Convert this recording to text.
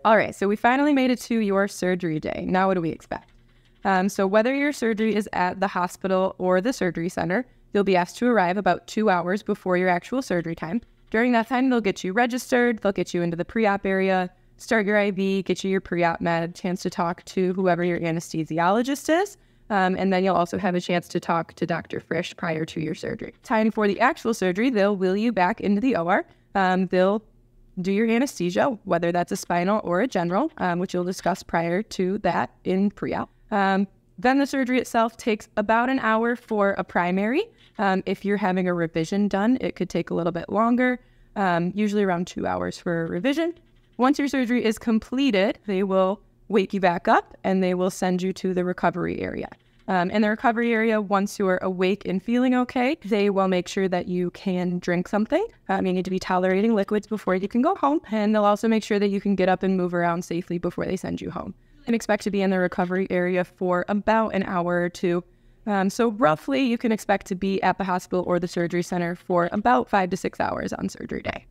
All right, so we finally made it to your surgery day. Now what do we expect? So whether your surgery is at the hospital or the surgery center, you'll be asked to arrive about 2 hours before your actual surgery time. During that time, they'll get you registered, they'll get you into the pre-op area, start your IV, get you your pre-op med, chance to talk to whoever your anesthesiologist is, and then you'll also have a chance to talk to Dr. Frisch prior to your surgery. Time for the actual surgery, they'll wheel you back into the OR. They'll do your anesthesia, whether that's a spinal or a general, which you'll discuss prior to that in pre-op. Then the surgery itself takes about an hour for a primary. If you're having a revision done, it could take a little bit longer, usually around 2 hours for a revision. Once your surgery is completed, they will wake you back up and they will send you to the recovery area. In the recovery area, once you are awake and feeling okay, they will make sure that you can drink something. You need to be tolerating liquids before you can go home. And they'll also make sure that you can get up and move around safely before they send you home. You can expect to be in the recovery area for about an hour or two. So roughly, you can expect to be at the hospital or the surgery center for about 5 to 6 hours on surgery day.